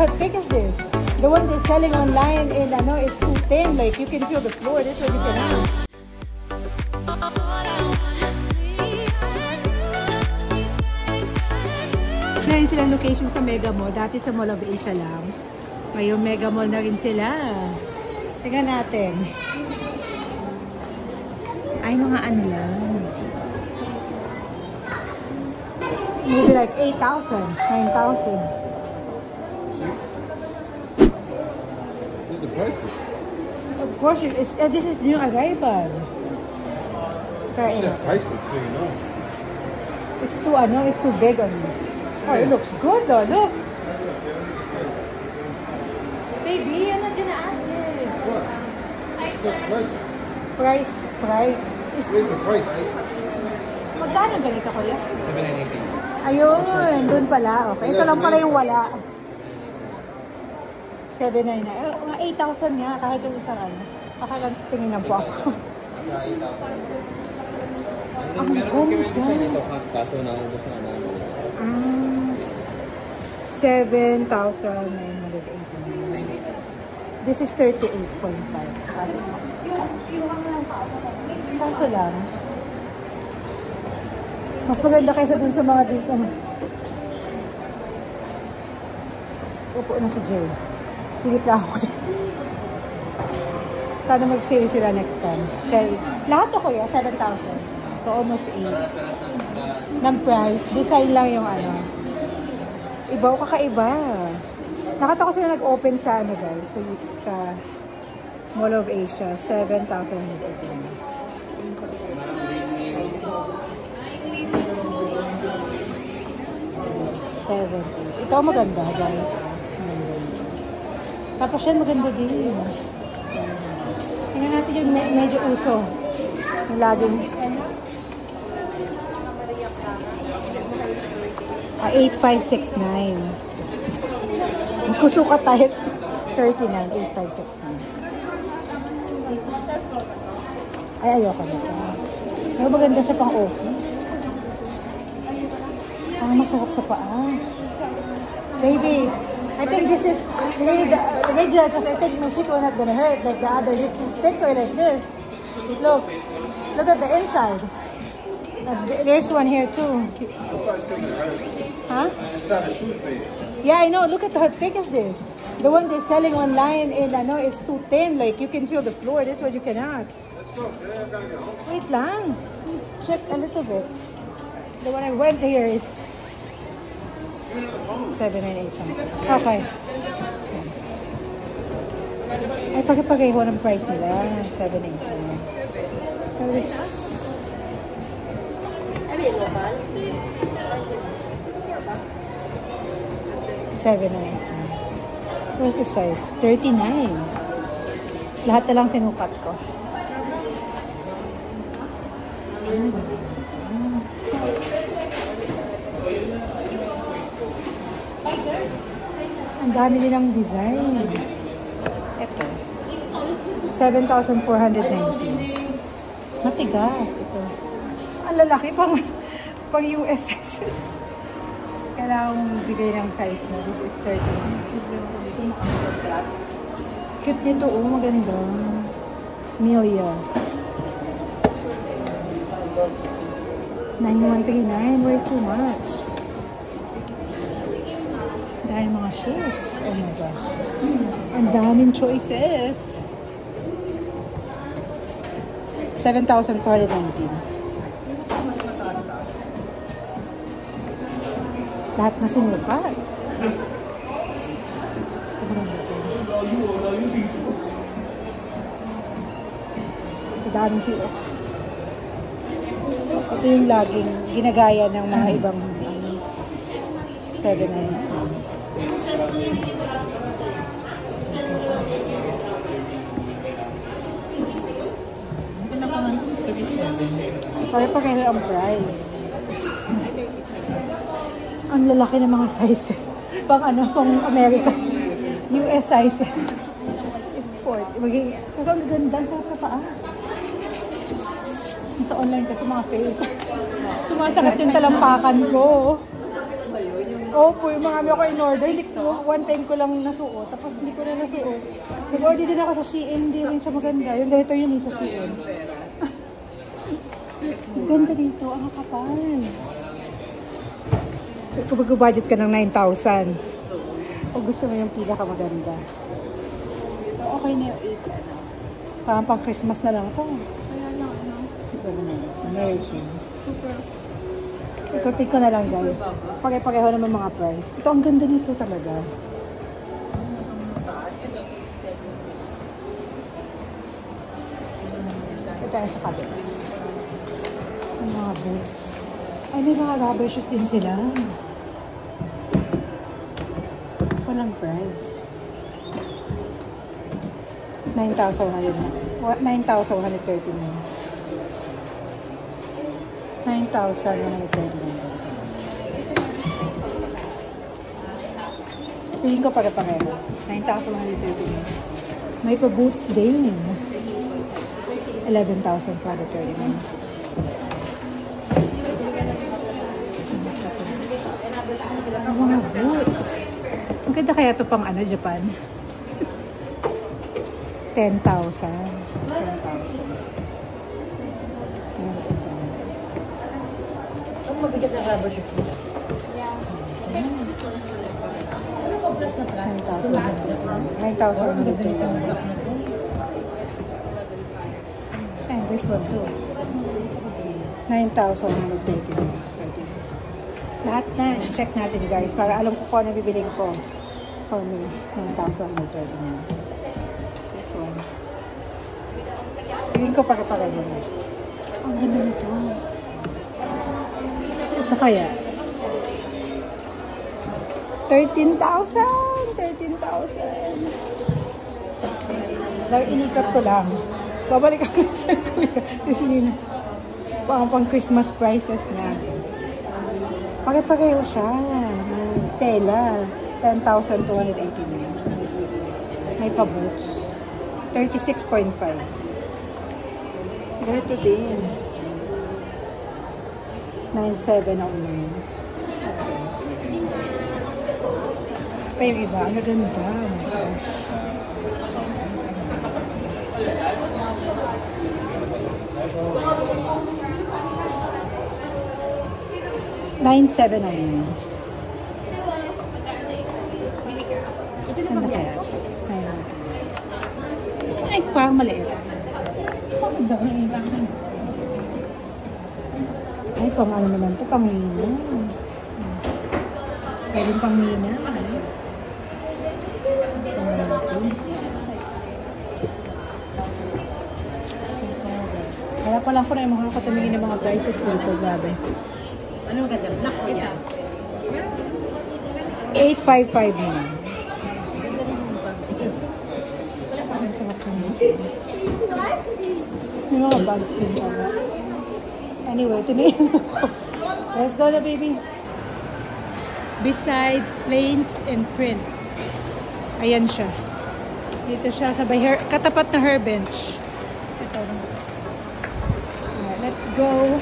how thick is this? The one they're selling online in ano is too thin. Like you can feel the floor. This one you can have. Ngayon silang location sa Mega Mall. Dati sa Mall of Asia lang. Ngayon Mega Mall na rin sila. Tingnan natin. Ay, mga ano lang. Maybe like 8,000, 9,000. What's the prices? Of course, this is new arrival. What's the prices, so you know? It's too big on me. Oh, it looks good though, look. Baby, I'm not gonna ask it. What? What's the price? Price. Where's the price? Magkano ganito, kuya? 780. Ayun, doon pala. Okay, ito lang pala yung wala. 799. Mga 8,000 nga, kahit yung isang ano. Tingin lang po ako. Ang ganda. Kaso naubos na namin. 7,989. This is 38.5. Kaso lang. Mas maganda kaysa dun sa mga dito. Upo na si Jay. Silip na ako. Sana mag-sale sila next time. Lahat to kuya, 7,000. So almost 8. Ng price. Design lang yung ano. Iba o kakaiba. Nakita ko sila nag-open sa ano guys. Sa Mall of Asia. 7,000. 70. Ito maganda guys. Tapos yan maganda din. Tingnan natin yung medyo uso. Yung laging 8569. Kusukat tayo. 39, 8569. Ay, ayoko na ito. Pero maganda siya pang office. Ang masarap sa paa. Baby, I think this is really the original because I think my feet were not gonna hurt like the other. This is thicker like this. Look at the inside. There's one here too. Huh? It's not a shoe face. Yeah, I know. Look at how thick is this. The one they're selling online in ano is too thin. Like you can feel the floor. This one you cannot. Let's go. I gotta get home. Wait lang. Check a little bit. The one I went here is 7,985. Okay. Ay, pagkipagay ko ng price nila. 7,985. Pero this... 7,985. What's the size? 39. Lahat na lang sinukat ko. Ang dami nilang design. Ito. 7,490. Matigas ito. Ang lalaki pang US sizes. Kailangan mong bigay ng size mo. This is 30. Cute nito. Oh, maganda. Milia. 9139. Where's too much? Dahil mga shoes. Oh my gosh. Ang daming choices. 7,419. Lahat na sinukat. Sa daming sinukat. Ito yung laging ginagaya ng mga ibang 7,900. Pare-pareho ang price. Ang lalaki ng mga sizes. Pang America. US sizes. Import. Ang ganda. Ang sarap sa paa. Sa online kasi mga fake. Sumasakit yung talampakan ko. Opo, yung mga ako in-order. Hindi ko, one time ko lang nasuot. Tapos hindi ko na nasuot. Nag-order din ako sa Shein. Hindi rin siya maganda. Yung ganito yun sa Shein. Ganda dito. Ang kapal. So, kung mag-budget ka ng 9,000. O gusto mo yung pinakamaganda. Okay na yung 8. Parang pang Christmas na lang to. Kaya lang, ano? Ito naman. American. Super. Ito, take ko na lang guys. Pare-pareho naman mga price. Ito, ang ganda nito talaga. Ito tayo sa kabila. Ang mga boots. Ay, may mga rubber shoes din sila. Walang price. 9,100 na. 9,139. 9,139. Piling ko pare-pareho. 9,139. May pa boots din. 11,439. Ang mga boots. Ang ganda kaya ito pang ano, Japan? 10,000. 10,000. Ang mabigat na rubber shoes mo. 9,139. And this one too. 9,139. Lahat na, check natin guys, para alam ko kung ano bibiling ko. For me, 9,139. This one. Biling ko para yun. Ang ganda nito. Ito kaya? 13,000! 13,000! Dahil inikat ko lang. Babalik ako sa kuya. Disney. Pang Christmas prices niya. Pare-pareho siya. Tela. 10,289. May pa-boots. 36.5. Ganito din. 9,709. Pa yung iba. Ang gaganda. Oh my gosh. 9,709. Ganda kaya? Ay, parang maliit. Ay, pang ano naman to, pang mina. Pwedeng pang mina. Wala pa lang ko na yung mga katumingin ng mga prices dito, grabe. Ano maganda? Black o yan? 855 naman. Ang sarap naman. May mga bags din pala. Anyway, ito na yun. Let's go na, baby. Beside planes and prints. Ayan siya. Dito siya sa katapat na her bench. Ito. Alright, let's go.